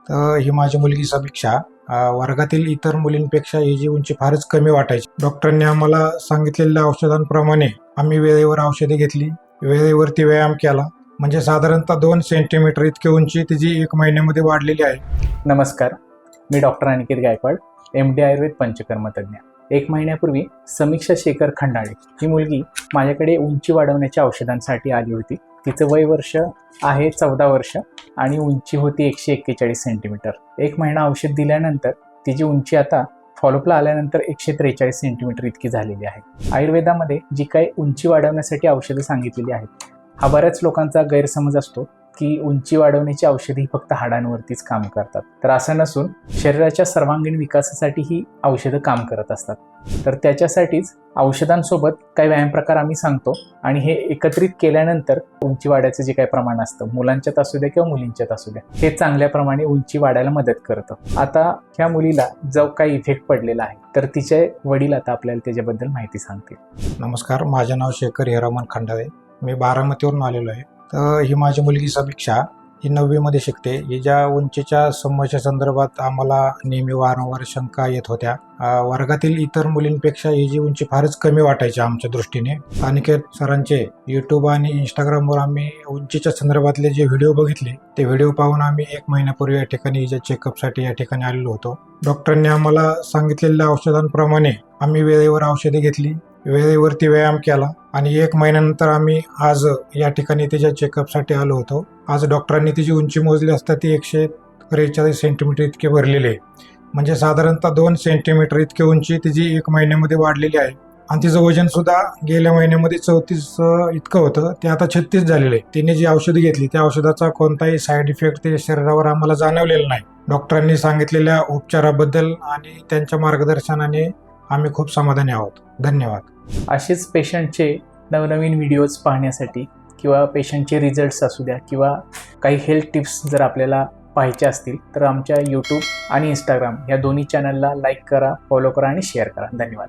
तर ही माझी मुलगी समीक्षा. वर्गातील इतर मुलींपेक्षा हिची उंची फारच कमी वाटायची. डॉक्टरांनी आम्हाला सांगितलेल्या औषधांप्रमाणे आम्ही वेळेवर औषधे घेतली, वेळेवरती व्यायाम केला. म्हणजे साधारणतः 2 सेंटीमीटर इतकी उंची तिची 1 महिन्यामध्ये वाढलेली आहे. नमस्कार, मी डॉक्टर अनिकेत गायकवाड, MD आयुर्वेद पंचकर्मतज्ञ. 1 महिन्यापूर्वी समीक्षा शेखर खंडाळे ही मुलगी माझ्याकडे उंची वाढवण्याच्या औषधांसाठी आली होती. तिचं वय वर्ष आहे 14 वर्ष आणि उंची होती 141 सेंटीमीटर. 1 महिना औषध दिल्यानंतर तिची उंची आता फॉलोअपला आल्यानंतर 143 सेंटीमीटर इतकी झालेली आहे. आयुर्वेदामध्ये जी काही उंची वाढवण्यासाठी औषधं सांगितलेली आहेत, हा बऱ्याच लोकांचा गैरसमज असतो की उंची वाढवण्याची औषधे ही फक्त हाडांवरतीच काम करतात. तर असं नसून शरीराच्या सर्वांगीण विकासासाठी ही औषधं काम करत असतात. तर त्याच्यासाठीच औषधांसोबत काही व्यायाम प्रकार आम्ही सांगतो आणि हे एकत्रित केल्यानंतर उंची वाढायचं जे काही प्रमाण असतं, मुलांच्यात असू द्या किंवा मुलींच्यात असू द्या, हे चांगल्या प्रमाणे उंची वाढायला मदत करतं. आता ह्या मुलीला जो काही इफेक्ट पडलेला आहे, तर तिचे वडील आता आपल्याला त्याच्याबद्दल माहिती सांगतील. नमस्कार, माझे नाव शेखर हिरामन खंडाळे. मी बारामतीवरून आलेलो आहे. तर ही माझी मुलगी समीक्षा, ही 9वी मध्ये शिकते. हिच्या उंचीच्या समस्ये संदर्भात आम्हाला नेहमी वारंवार शंका येत होत्या. वर्गातील इतर मुलींपेक्षा हिची उंची फारच कमी वाटायची आमच्या दृष्टीने. अनिकेत सरांचे यूट्यूब आणि इंस्टाग्रामवर आम्ही उंचीच्या संदर्भातले जे व्हिडिओ बघितले, ते व्हिडिओ पाहून आम्ही 1 महिन्यापूर्वी या ठिकाणी हिच्या चेकअपसाठी या ठिकाणी आलेलो होतो. डॉक्टरांनी आम्हाला सांगितलेल्या औषधांप्रमाणे आम्ही वेळेवर औषधे घेतली, वेळेवरती व्यायाम केला आणि 1 महिन्यानंतर आम्ही आज या ठिकाणी तिच्या चेकअपसाठी आलो होतो. आज डॉक्टरांनी तिची उंची मोजली असता ती 143 सेंटीमीटर इतकी भरलेली आहे. म्हणजे साधारणतः 2 सेंटीमीटर इतकी उंची तिची 1 महिन्यामध्ये वाढलेली आहे. आणि तिचं वजन सुद्धा गेल्या महिन्यामध्ये 34 इतकं होतं, ते आता 36 झालेलं आहे. तिने जी औषधं घेतली त्या औषधाचा कोणताही साईड इफेक्ट ते शरीरावर आम्हाला जाणवलेला नाही. डॉक्टरांनी सांगितलेल्या उपचाराबद्दल आणि त्यांच्या मार्गदर्शनाने आम्ही खूप समाधानी आहोत. धन्यवाद. असेच पेशंटचे नवनवीन व्हिडिओज पाहण्यासाठी किंवा पेशंटचे रिझल्ट्स असू द्या किंवा काही हेल्थ टिप्स जर आपल्याला पाहायचे असतील तर आमच्या यूट्यूब आणि इंस्टाग्राम या दोन्ही चॅनलला लाईक करा, फॉलो करा आणि शेअर करा. धन्यवाद.